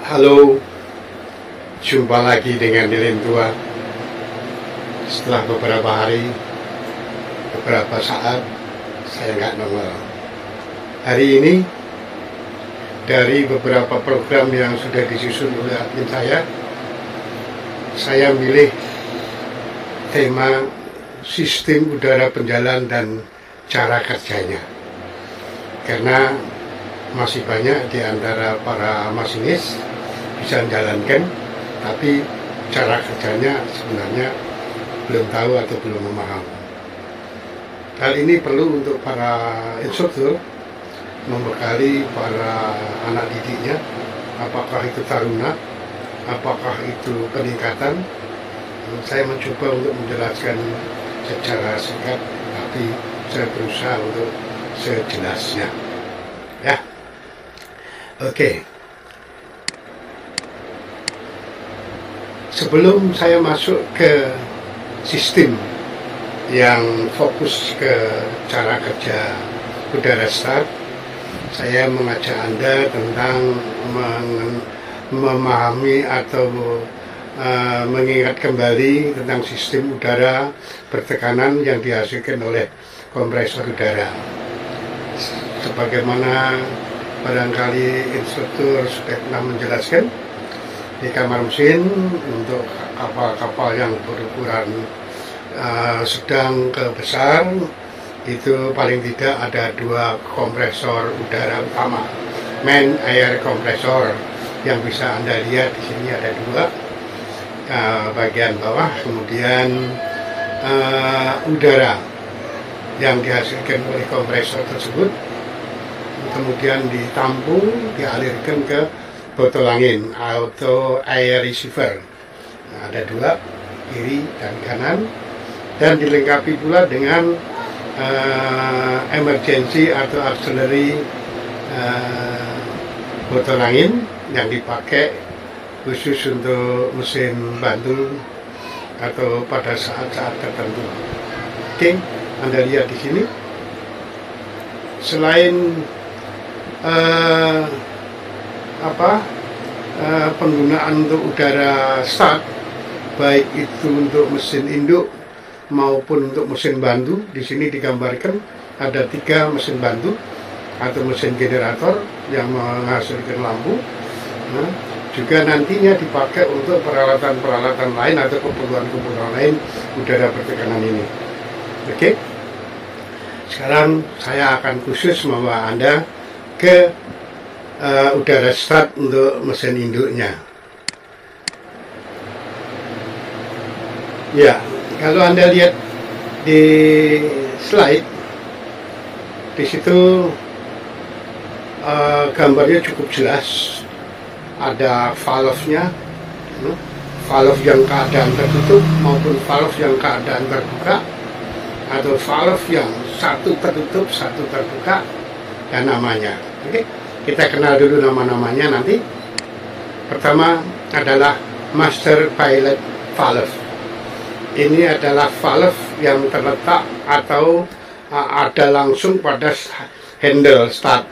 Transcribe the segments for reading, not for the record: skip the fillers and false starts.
Halo, jumpa lagi dengan Lilin Tua. Setelah beberapa hari, beberapa saat, saya nggak nongol. Hari ini, dari beberapa program yang sudah disusun oleh admin saya milih tema sistem udara penjalan dan cara kerjanya. Karena masih banyak di antara para masinis bisa menjalankan, tapi cara kerjanya sebenarnya belum tahu atau belum memahami. Hal ini perlu untuk para instruktur membekali para anak didiknya, apakah itu taruna, apakah itu peningkatan. Saya mencoba untuk menjelaskan secara singkat, tapi saya berusaha untuk sejelasnya. Ya, oke. Sebelum saya masuk ke sistem yang fokus ke cara kerja udara start, saya mengajak Anda tentang memahami atau mengingat kembali tentang sistem udara bertekanan yang dihasilkan oleh kompresor udara. Sebagaimana barangkali instruktur sudah pernah menjelaskan, di kamar mesin untuk kapal-kapal yang berukuran sedang ke besar itu paling tidak ada dua kompresor udara utama, main air compressor, yang bisa Anda lihat di sini ada dua, bagian bawah, kemudian udara yang dihasilkan oleh kompresor tersebut kemudian ditampung, dialirkan ke botol angin atau air receiver. Nah, ada dua, kiri dan kanan, dan dilengkapi pula dengan emergency atau auxiliary botol angin yang dipakai khusus untuk mesin bantul atau pada saat-saat tertentu. Oke, Anda lihat di sini. Selain penggunaan untuk udara start, baik itu untuk mesin induk maupun untuk mesin bantu, di sini digambarkan ada 3 mesin bantu atau mesin generator yang menghasilkan lampu. Nah, juga nantinya dipakai untuk peralatan-peralatan lain atau keperluan-keperluan lain udara bertekanan ini. Oke, sekarang saya akan khusus membawa Anda ke udara start untuk mesin induknya. Ya, kalau Anda lihat di slide, di situ gambarnya cukup jelas. Ada valve-nya, valve yang keadaan tertutup maupun valve yang keadaan terbuka, atau valve yang satu tertutup, satu terbuka, dan namanya. Oke, kita kenal dulu nama-namanya nanti. Pertama adalah master pilot valve. Ini adalah valve yang terletak atau ada langsung pada handle start,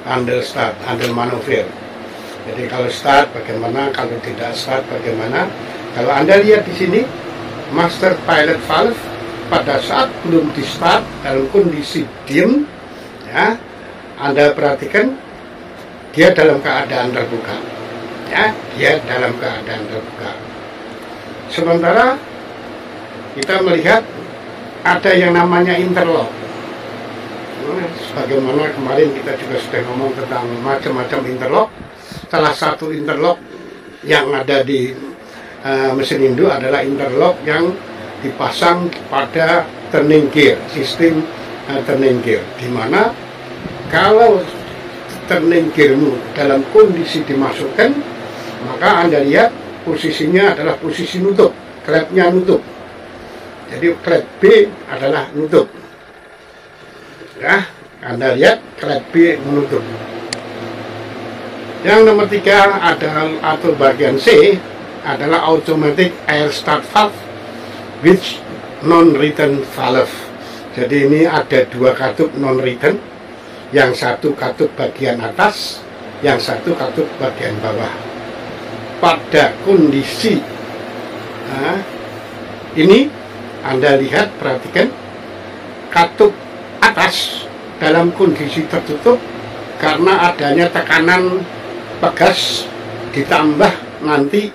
handle manuver. Jadi kalau start bagaimana, kalau tidak start bagaimana. Kalau Anda lihat di sini, master pilot valve pada saat belum di start dalam kondisi diam, ya, Anda perhatikan dia dalam keadaan terbuka, ya, dia dalam keadaan terbuka. Sementara kita melihat ada yang namanya interlock. Sebagaimana kemarin kita juga sudah ngomong tentang macam-macam interlock. Salah satu interlock yang ada di mesin induk adalah interlock yang dipasang pada turning gear, sistem turning gear, di mana kalau turning gearmu dalam kondisi dimasukkan, maka Anda lihat posisinya adalah posisi nutup, klepnya nutup. Jadi klep B adalah nutup. Ya, Anda lihat klep B menutup. Yang nomor 3 adalah atau bagian C adalah automatic air start valve with non-return valve. Jadi ini ada 2 katup non-return, yang satu katup bagian atas, yang satu katup bagian bawah. pada kondisi ini, Anda lihat, perhatikan katup atas dalam kondisi tertutup karena adanya tekanan pegas ditambah nanti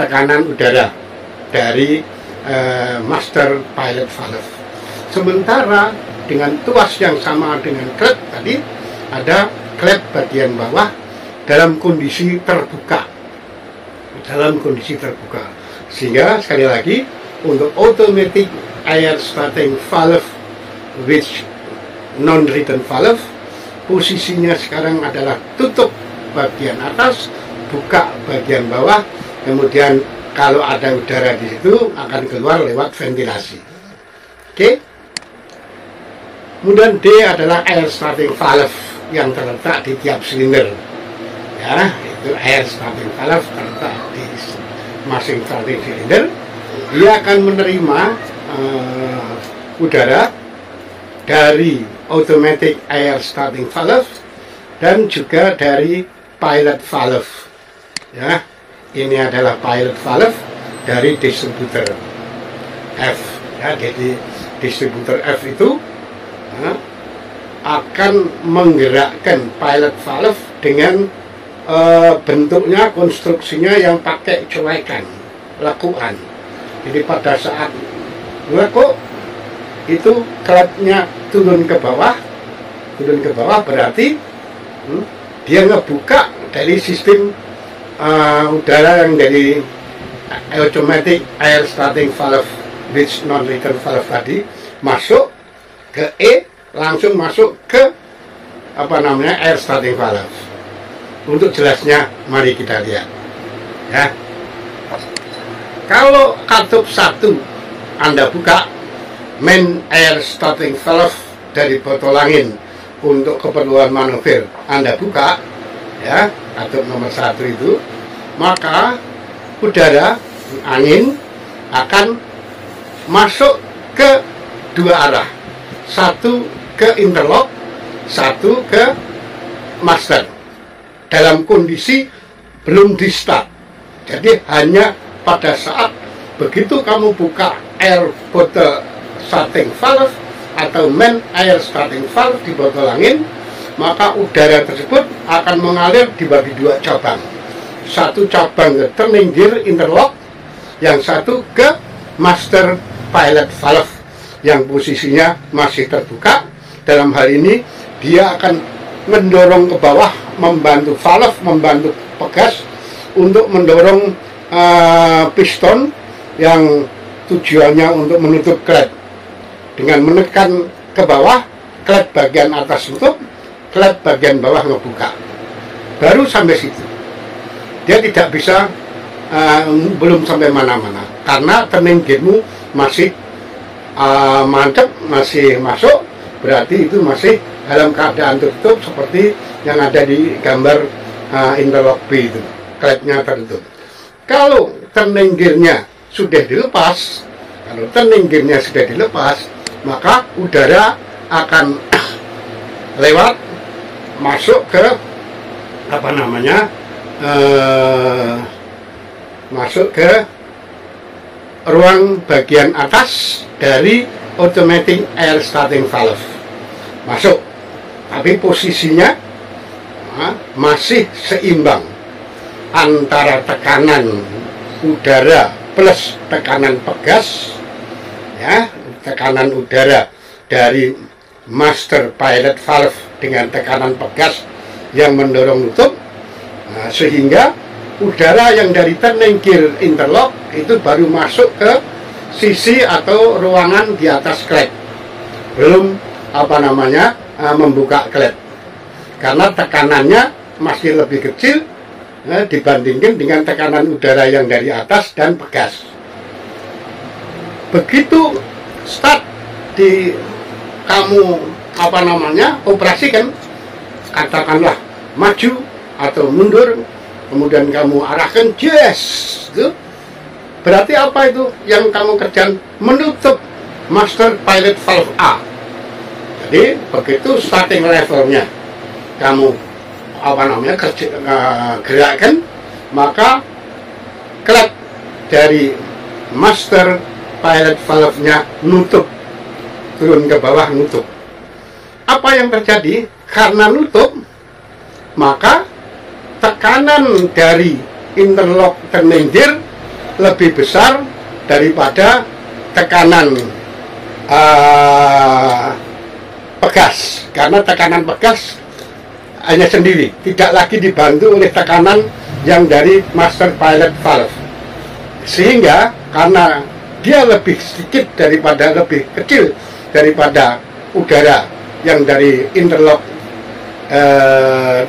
tekanan udara dari master pilot valve. Sementara dengan tuas yang sama dengan klep tadi, ada klep bagian bawah dalam kondisi terbuka. Sehingga sekali lagi, untuk automatic air starting valve which non-return valve, posisinya sekarang adalah tutup bagian atas, buka bagian bawah, kemudian kalau ada udara di situ akan keluar lewat ventilasi. Oke. Kemudian D adalah air starting valve yang terletak di tiap silinder. Ya, itu air starting valve terletak di masing starting silinder. Dia akan menerima udara dari automatic air starting valve dan juga dari pilot valve. Ya, ini adalah pilot valve dari distributor F. Ya, jadi distributor F itu akan menggerakkan pilot valve dengan bentuknya, konstruksinya yang pakai coekan, lekukan. Jadi pada saat lekuk itu klepnya turun ke bawah berarti dia ngebuka dari sistem udara yang dari automatic air starting valve which non-return valve tadi masuk ke E, langsung masuk ke air starting valve. Untuk jelasnya mari kita lihat ya. Kalau katup 1 Anda buka main air starting valve dari botol angin untuk keperluan manuver, Anda buka ya, katup nomor 1 itu, maka udara angin akan masuk ke dua arah, satu ke interlock, satu ke master, dalam kondisi belum di start. Jadi hanya pada saat begitu kamu buka air botol starting valve atau main air starting valve di botol angin, maka udara tersebut akan mengalir dibagi dua cabang. Satu cabang ke turning gear interlock, yang satu ke master pilot valve yang posisinya masih terbuka. Dalam hal ini dia akan mendorong ke bawah, membantu valve, membantu pegas untuk mendorong piston yang tujuannya untuk menutup klep. Dengan menekan ke bawah, klep bagian atas tutup, klep bagian bawah ngebuka. Baru sampai situ. Dia tidak bisa belum sampai mana-mana karena turning gearmu masih mantap, masih masuk, berarti itu masih dalam keadaan tertutup seperti yang ada di gambar interlock B itu, klepnya tertutup. Kalau turning gearnya sudah dilepas, maka udara akan lewat masuk ke masuk ke ruang bagian atas dari automatic air starting valve. Masuk, tapi posisinya masih seimbang antara tekanan udara plus tekanan pegas, ya, tekanan udara dari master pilot valve dengan tekanan pegas yang mendorong nutup, sehingga udara yang dari turning gear interlock itu baru masuk ke sisi atau ruangan di atas klep, belum membuka klep, karena tekanannya masih lebih kecil dibandingkan dengan tekanan udara yang dari atas dan pegas. Begitu start di kamu operasikan, katakanlah maju atau mundur, kemudian kamu arahkan itu berarti apa itu yang kamu kerjakan? Menutup master pilot valve A. Jadi begitu starting levelnya kamu gerakan, maka klep dari master pilot valve-nya nutup, turun ke bawah nutup. Apa yang terjadi? Karena nutup, maka tekanan dari interlock terminggir lebih besar daripada tekanan pegas, karena tekanan pegas hanya sendiri, tidak lagi dibantu oleh tekanan yang dari master pilot valve, sehingga karena dia lebih sedikit daripada, lebih kecil daripada udara yang dari interlock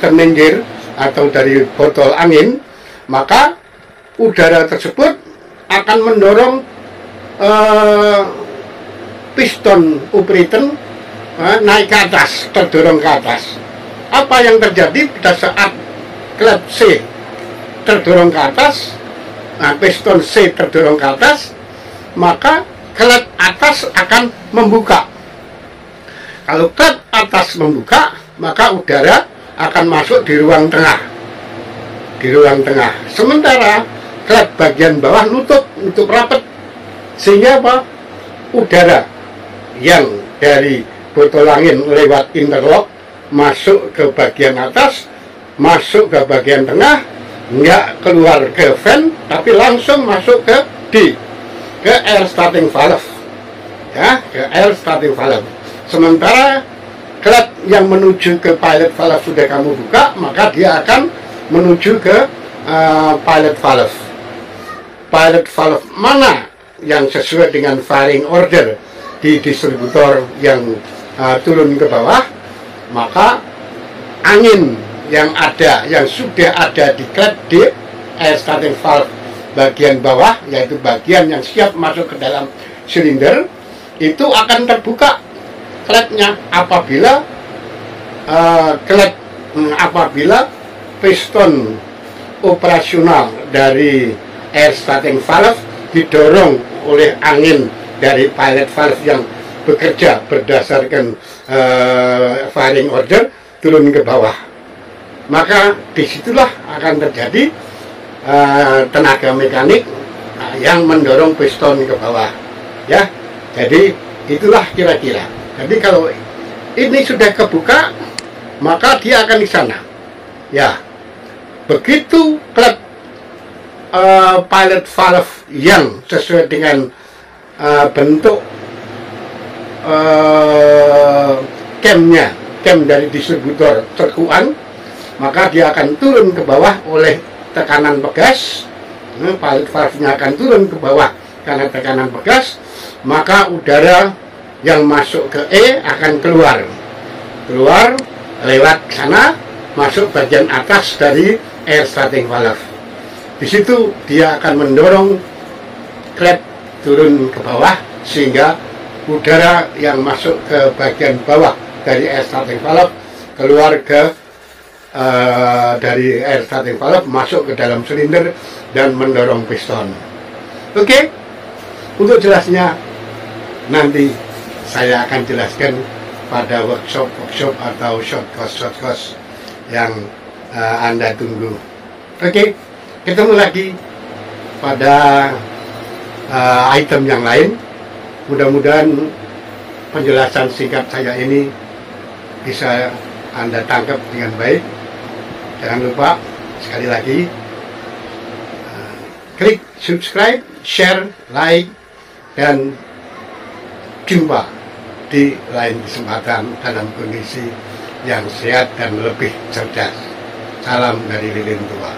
terminggir atau dari botol angin, maka udara tersebut akan mendorong piston Upperiten naik ke atas, terdorong ke atas. Apa yang terjadi pada saat klep C terdorong ke atas, piston C terdorong ke atas, maka klep atas akan membuka. Kalau klep atas membuka, maka udara akan masuk di ruang tengah. Di ruang tengah. Sementara klep bagian bawah nutup rapat, sehingga apa? Udara yang dari botol angin lewat interlock masuk ke bagian atas, masuk ke bagian tengah, nggak keluar ke fan, tapi langsung masuk ke ke air starting valve, ya, ke air starting valve. Sementara klep yang menuju ke pilot valve sudah kamu buka, maka dia akan menuju ke pilot valve. Pilot valve mana yang sesuai dengan firing order di distributor yang turun ke bawah, maka angin yang ada, yang sudah ada di klep di air starting valve bagian bawah, yaitu bagian yang siap masuk ke dalam silinder, itu akan terbuka klepnya apabila apabila piston operasional dari air starting valve didorong oleh angin dari pilot valve yang bekerja berdasarkan firing order turun ke bawah. Maka disitulah akan terjadi tenaga mekanik yang mendorong piston ke bawah, ya. Jadi itulah kira-kira. Jadi kalau ini sudah kebuka, maka dia akan di sana, ya. Begitu klep pilot valve yang sesuai dengan bentuk cam dari distributor terkuat, maka dia akan turun ke bawah oleh tekanan pegas. Pilot valve-nya akan turun ke bawah karena tekanan pegas, maka udara yang masuk ke E akan keluar lewat sana, masuk bagian atas dari air starting valve. Di situ dia akan mendorong klep turun ke bawah, sehingga udara yang masuk ke bagian bawah dari air starting valve keluar ke dari air starting valve masuk ke dalam silinder dan mendorong piston. Oke, untuk jelasnya nanti saya akan jelaskan pada workshop atau short course yang Anda tunggu. Oke, ketemu lagi pada item yang lain. Mudah-mudahan penjelasan singkat saya ini bisa Anda tangkap dengan baik. Jangan lupa sekali lagi klik subscribe, share, like, dan jumpa di lain kesempatan dalam kondisi yang sehat dan lebih cerdas. Salam dari Lilin Tua.